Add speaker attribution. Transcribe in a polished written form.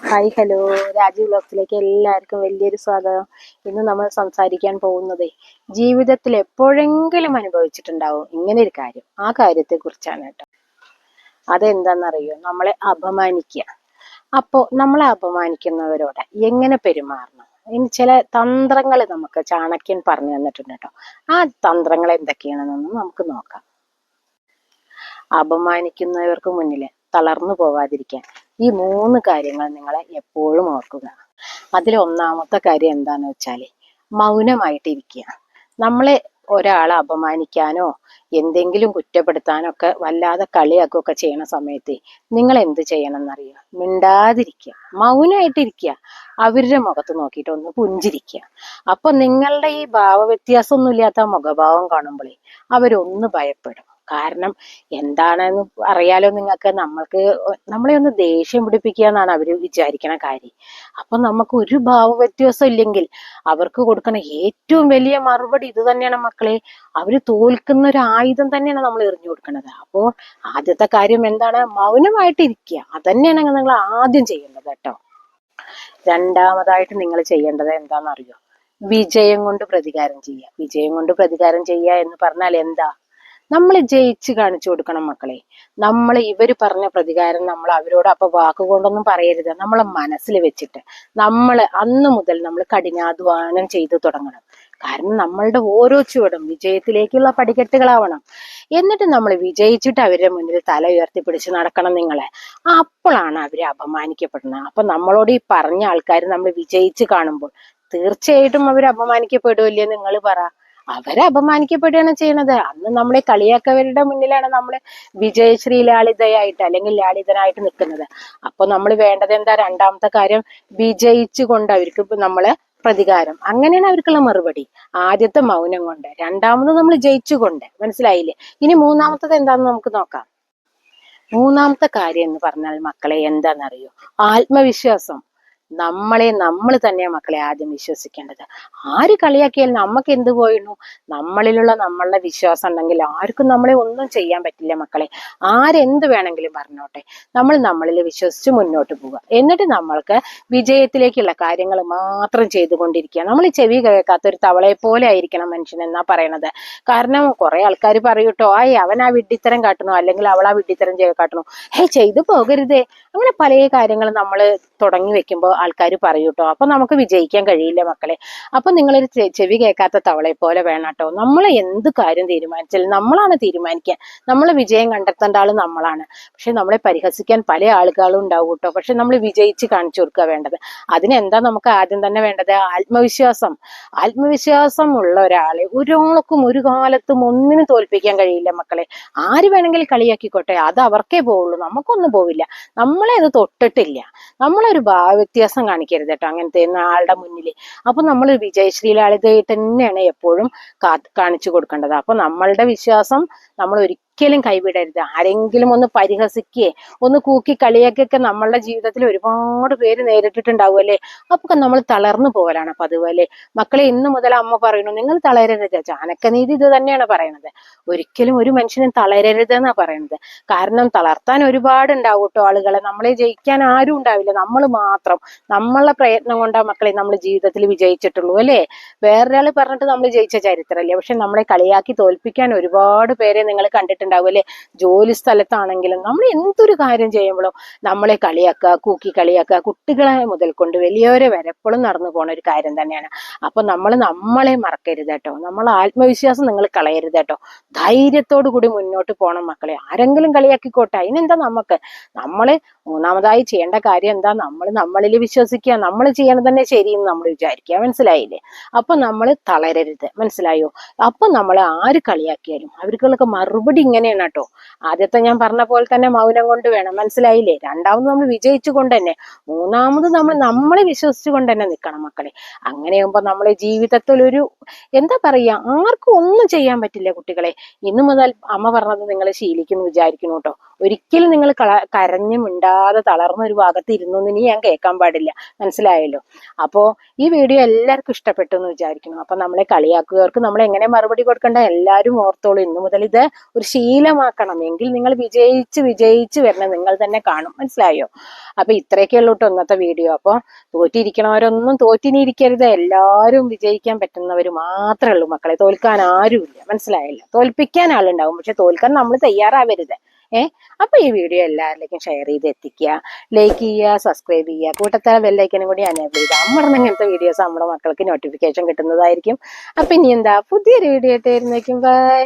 Speaker 1: Hi hello, Rajeev വ്ലോഗ്സിലേക്ക് എല്ലാവർക്കും വലിയൊരു സ്വാഗതം. ഇന്ന് നമ്മൾ സംസാരിക്കാൻ പോകുന്നത് ജീവിതത്തിൽ എപ്പോഴെങ്കിലും അനുഭവിച്ചിട്ടുണ്ടാവും ഇങ്ങനെ ഒരു കാര്യം. ആ കാര്യത്തെ കുറിച്ചാണ് കേട്ടോ. അതെന്താണെന്നറിയോ? നമ്മളെ അപമാനിക്കുക. അപ്പോൾ നമ്മളെ അപമാനിക്കുന്നവരോട് എങ്ങനെ പെരുമാറണം, ഇനി ചില തന്ത്രങ്ങൾ നമുക്ക് ചാണക്യൻ പറഞ്ഞു തന്നിട്ടുണ്ട് കേട്ടോ. ആ തന്ത്രങ്ങൾ എന്തൊക്കെയാണെന്നൊന്ന് നമുക്ക് നോക്കാം. അപമാനിക്കുന്നവർക്ക് മുന്നിൽ തളർന്നു പോവാതിരിക്കാൻ ഈ 3 കാര്യങ്ങൾ നിങ്ങളെ എപ്പോഴും ഓർക്കുക. അതിൽ ഒന്നാമത്തെ കാര്യം എന്താന്ന് വെച്ചാല് മൗനമായിട്ടിരിക്കുക. നമ്മളെ ഒരാളെ അപമാനിക്കാനോ എന്തെങ്കിലും കുറ്റപ്പെടുത്താനോ ഒക്കെ വല്ലാതെ കളിയാക്കുകയൊക്കെ ചെയ്യണ സമയത്ത് നിങ്ങൾ എന്ത് ചെയ്യണം എന്നറിയോ? മിണ്ടാതിരിക്കുക, മൗനമായിട്ടിരിക്കുക. അവരുടെ മുഖത്ത് നോക്കിയിട്ട് ഒന്ന് പുഞ്ചിരിക്കുക. അപ്പൊ നിങ്ങളുടെ ഈ ഭാവവ്യത്യാസമൊന്നും ഇല്ലാത്ത മുഖഭാവം കാണുമ്പോഴേ അവരൊന്ന് ഭയപ്പെടും. കാരണം എന്താണെന്ന് അറിയാലോ നിങ്ങൾക്ക്. നമ്മളെ ഒന്ന് ദേഷ്യം പിടിപ്പിക്കുക എന്നാണ് അവര് വിചാരിക്കണ കാര്യം. അപ്പൊ നമുക്ക് ഒരു ഭാവവ്യത്യാസം ഇല്ലെങ്കിൽ അവർക്ക് കൊടുക്കണ ഏറ്റവും വലിയ മറുപടി ഇത് തന്നെയാണ് മക്കളെ. അവര് തോൽക്കുന്ന ഒരു ആയുധം തന്നെയാണ് നമ്മൾ എറിഞ്ഞു കൊടുക്കുന്നത്. അപ്പോൾ ആദ്യത്തെ കാര്യം എന്താണ്? മൗനമായിട്ടിരിക്കുക. അതന്നെയാണ് നിങ്ങൾ ആദ്യം ചെയ്യേണ്ടത് കേട്ടോ. രണ്ടാമതായിട്ട് നിങ്ങൾ ചെയ്യേണ്ടത് എന്താണെന്നറിയോ? വിജയം കൊണ്ട് പ്രതികാരം ചെയ്യുക. വിജയം കൊണ്ട് പ്രതികാരം ചെയ്യുക എന്ന് പറഞ്ഞാൽ എന്താ? നമ്മൾ ജയിച്ച് കാണിച്ചു കൊടുക്കണം മക്കളെ. ഇവര് പറഞ്ഞ പ്രതികാരം നമ്മൾ അവരോട് അപ്പൊ വാക്കുകൊണ്ടൊന്നും പറയരുത്. നമ്മളെ മനസ്സിൽ വെച്ചിട്ട് അന്ന് മുതൽ നമ്മൾ കഠിനാധ്വാനം ചെയ്തു തുടങ്ങണം. കാരണം നമ്മളുടെ ഓരോ ചുവടും വിജയത്തിലേക്കുള്ള പടികെട്ടുകളാവണം. എന്നിട്ട് നമ്മൾ വിജയിച്ചിട്ട് അവരുടെ മുന്നിൽ തല ഉയർത്തി പിടിച്ച് നടക്കണം നിങ്ങളെ. അപ്പോഴാണ് അവര് അപമാനിക്കപ്പെടുന്നത്. അപ്പൊ നമ്മളോട് ഈ പറഞ്ഞ ആൾക്കാർ നമ്മൾ വിജയിച്ച് കാണുമ്പോൾ തീർച്ചയായിട്ടും അവർ അപമാനിക്കപ്പെടുമല്ലേ? നിങ്ങൾ പറ. അവരെ അപമാനിക്കപ്പെടുകയാണ് ചെയ്യണത്. അന്ന് നമ്മളെ കളിയാക്കവരുടെ മുന്നിലാണ് നമ്മൾ വിജയശ്രീ ലാളിതയായിട്ട് അല്ലെങ്കിൽ ലാളിതനായിട്ട് നിൽക്കുന്നത്. അപ്പൊ നമ്മൾ വേണ്ടത് എന്താ? രണ്ടാമത്തെ കാര്യം വിജയിച്ചു കൊണ്ട് അവർക്ക് നമ്മളെ പ്രതികാരം. അങ്ങനെയാണ് അവർക്കുള്ള മറുപടി. ആദ്യത്തെ മൗനം കൊണ്ട്, രണ്ടാമത് നമ്മൾ ജയിച്ചുകൊണ്ട്. മനസ്സിലായില്ലേ? ഇനി മൂന്നാമത്തത് എന്താന്ന് നമുക്ക് നോക്കാം. മൂന്നാമത്തെ കാര്യം എന്ന് പറഞ്ഞാൽ മക്കളെ എന്താണെന്നറിയോ? ആത്മവിശ്വാസം. നമ്മൾ തന്നെയാണ് മക്കളെ ആദ്യം വിശ്വസിക്കേണ്ടത്. ആര് കളിയാക്കിയാൽ നമുക്ക് എന്ത് പോയിരുന്നു? നമ്മളുടെ വിശ്വാസം ഉണ്ടെങ്കിൽ ആർക്കും നമ്മളെ ഒന്നും ചെയ്യാൻ പറ്റില്ല മക്കളെ. ആരെന്ത് വേണമെങ്കിലും പറഞ്ഞോട്ടെ. നമ്മളിൽ വിശ്വസിച്ച് മുന്നോട്ട് പോവുക. എന്നിട്ട് നമ്മൾക്ക് വിജയത്തിലേക്കുള്ള കാര്യങ്ങൾ മാത്രം ചെയ്തുകൊണ്ടിരിക്കുക. നമ്മൾ ചെവി കേൾക്കാത്ത ഒരു തവളയെ പോലെ ആയിരിക്കണം മനുഷ്യൻ എന്നാ പറയണത്. കാരണം കുറെ ആൾക്കാർ പറയൂട്ടോ, അവൻ ആ വിഡ്ഢിത്തരം കാട്ടണോ അല്ലെങ്കിൽ അവൾ ആ വിഡ്ഢിത്തരം കാട്ടണോ, ചെയ്തു പോകരുതേ. അങ്ങനെ പല കാര്യങ്ങൾ നമ്മൾ തുടങ്ങി വെക്കുമ്പോൾ ആൾക്കാർ പറയൂട്ടോ. അപ്പൊ നമുക്ക് വിജയിക്കാൻ കഴിയില്ല മക്കളെ. അപ്പൊ നിങ്ങളൊരു ചെവി കേൾക്കാത്ത തവളയെ പോലെ വേണട്ടോ. നമ്മൾ എന്ത് കാര്യം തീരുമാനിച്ചാലും നമ്മളാണ് തീരുമാനിക്കുക. വിജയം കണ്ടെത്തേണ്ട ആള് നമ്മളാണ്. പക്ഷെ നമ്മളെ പരിഹസിക്കാൻ പല ആളുകളും ഉണ്ടാവും കേട്ടോ. പക്ഷെ നമ്മൾ വിജയിച്ച് കാണിച്ചു കൊടുക്കുക വേണ്ടത്. അതിനെന്താ നമുക്ക് ആദ്യം തന്നെ വേണ്ടത്? ആത്മവിശ്വാസം. ആത്മവിശ്വാസം ഉള്ള ഒരാളെ ഒരാൾക്കും ഒരു കാലത്തും ഒന്നിനും തോൽപ്പിക്കാൻ കഴിയില്ല മക്കളെ. ആര് വേണമെങ്കിലും കളിയാക്കിക്കോട്ടെ, അത് അവർക്കേ പോവുള്ളൂ, നമുക്കൊന്നും പോവില്ല. നമ്മളെ അത് തൊട്ടിട്ടില്ല. നമ്മളൊരു ഭാവവ്യത്യാസം കാണിക്കരുത് കേട്ടോ അങ്ങനത്തെ ആളുടെ മുന്നിൽ. അപ്പൊ നമ്മൾ വിജയശ്രീ ലാളിതയായിട്ട് തന്നെയാണ് എപ്പോഴും കാണിച്ചു കൊടുക്കേണ്ടത്. അപ്പൊ നമ്മളുടെ വിശ്വാസം നമ്മൾ ഒരിക്കലും കൈവിടരുത്. ആരെങ്കിലും ഒന്ന് പരിഹസിക്കുകയെ ഒന്ന് കൂക്കി കളിയാക്കിയൊക്കെ നമ്മളുടെ ജീവിതത്തിൽ ഒരുപാട് പേര് നേരിട്ടിട്ടുണ്ടാവും അല്ലേ. അപ്പൊ നമ്മൾ തളർന്നു പോകലാണ് പതിവല്ലേ മക്കളെ. ഇന്ന് മുതൽ അമ്മ പറയുന്നു, നിങ്ങൾ തളരരുത്. ചാണക്യനീതി ഇത് തന്നെയാണ് പറയണത്. ഒരിക്കലും ഒരു മനുഷ്യനും തളരരുത് എന്നാ പറയണത്. കാരണം തളർത്താൻ ഒരുപാട് ഉണ്ടാവും കേട്ടോ ആളുകളെ. നമ്മളെ ജയിക്കാൻ ആരും ഉണ്ടാവില്ല, നമ്മൾ മാത്രം. നമ്മളെ പ്രയത്നം കൊണ്ടാ മക്കളെ നമ്മൾ ജീവിതത്തിൽ വിജയിച്ചിട്ടുള്ളൂ അല്ലേ. വേറൊരാൾ പറഞ്ഞിട്ട് നമ്മൾ ജയിച്ച ചരിത്രമല്ലേ. പക്ഷെ നമ്മളെ കളിയാക്കി തോൽപ്പിക്കാൻ ഒരുപാട് പേരെ നിങ്ങൾ കണ്ടിട്ടുണ്ടാവും അല്ലേ. ജോലി സ്ഥലത്താണെങ്കിലും നമ്മൾ എന്തൊരു കാര്യം ചെയ്യുമ്പോഴും നമ്മളെ കളിയാക്കുക, കൂക്കി കളിയാക്കുക. കുട്ടികളെ മുതൽ കൊണ്ട് വലിയവരെ വരെ എപ്പോഴും നടന്നു പോണ ഒരു കാര്യം തന്നെയാണ്. അപ്പൊ നമ്മളെ മറക്കരുത് കേട്ടോ. ആത്മവിശ്വാസം നിങ്ങൾ കളയരുത് കേട്ടോ. ധൈര്യത്തോടു കൂടി മുന്നോട്ട് പോകണം മക്കളെ. ആരെങ്കിലും കളിയാക്കിക്കോട്ടെ, അതിനെന്താ നമുക്ക്. മൂന്നാമതായി ചെയ്യേണ്ട കാര്യം എന്താ? നമ്മളിൽ വിശ്വസിക്കുക. നമ്മൾ ചെയ്യണത് തന്നെ ശരിയെന്ന് നമ്മൾ വിചാരിക്കുക. മനസ്സിലായില്ലേ? അപ്പൊ നമ്മൾ തളരരുത്. മനസ്സിലായോ? അപ്പൊ നമ്മൾ ആര് കളിയാക്കിയാലും അവർക്കുള്ളൊക്കെ മറുപടി ഇങ്ങനെയാണ് കേട്ടോ. ആദ്യത്തെ ഞാൻ പറഞ്ഞ പോലെ തന്നെ മൗനം കൊണ്ട് വേണം. മനസ്സിലായില്ലേ? രണ്ടാമത് നമ്മൾ വിജയിച്ചു കൊണ്ട് തന്നെ, മൂന്നാമത് നമ്മളെ വിശ്വസിച്ചുകൊണ്ട് തന്നെ നിൽക്കണം മക്കളെ. അങ്ങനെയാകുമ്പോ നമ്മളെ ജീവിതത്തിൽ എന്താ പറയാ, ആർക്കും ഒന്നും ചെയ്യാൻ പറ്റില്ല കുട്ടികളെ. ഇന്നു മുതൽ അമ്മ പറഞ്ഞത് നിങ്ങൾ ശീലിക്കുന്നു വിചാരിക്കുന്നു കേട്ടോ. ഒരിക്കലും നിങ്ങൾ കരഞ്ഞു മിണ്ടാതെ തളർന്ന ഒരു ഭാഗത്ത് ഇരുന്നു ഇനി ഞാൻ കേൾക്കാൻ പാടില്ല. മനസ്സിലായല്ലോ? അപ്പോ ഈ വീഡിയോ എല്ലാവർക്കും ഇഷ്ടപ്പെട്ടു എന്ന് വിചാരിക്കുന്നു. അപ്പൊ നമ്മളെ കളിയാക്കുകയവർക്ക് നമ്മൾ എങ്ങനെ മറുപടി കൊടുക്കണ്ട എല്ലാവരും ഓർത്തോളൂ. ഇന്നു മുതൽ ഇത് ഒരു ശീലമാക്കണം. എങ്കിൽ നിങ്ങൾ വിജയിച്ച് വരണം, നിങ്ങൾ തന്നെ കാണും. മനസ്സിലായോ? അപ്പൊ ഇത്രയൊക്കെ ഉള്ളൂ കേട്ടോ ഇന്നത്തെ വീഡിയോ. അപ്പൊ തോറ്റിരിക്കണവരൊന്നും തോറ്റിനിരിക്കരുത്. എല്ലാവരും വിജയിക്കാൻ പറ്റുന്നവർ മാത്രമേ ഉള്ളൂ മക്കളെ. തോൽക്കാൻ ആരുമില്ല. മനസ്സിലായില്ല? തോൽപ്പിക്കാൻ ആളുണ്ടാവും, പക്ഷെ തോൽക്കാൻ നമ്മൾ തയ്യാറാവരുത്. അപ്പൊ ഈ വീഡിയോ എല്ലാവരിലേക്കും ഷെയർ ചെയ്ത് എത്തിക്കുക, ലൈക്ക് ചെയ്യുക, സബ്സ്ക്രൈബ് ചെയ്യുക, കൂട്ടത്തല ബെല്ലൈക്കനും കൂടി എനേബിൾ ചെയ്യുക. നമ്മുടെ ഇങ്ങനത്തെ വീഡിയോസ് നമ്മുടെ മക്കൾക്ക് നോട്ടിഫിക്കേഷൻ കിട്ടുന്നതായിരിക്കും. അപ്പൊ ഇനി എന്താ പുതിയൊരു വീഡിയോ ആയിട്ട് വരുന്നേക്കും. ബൈ.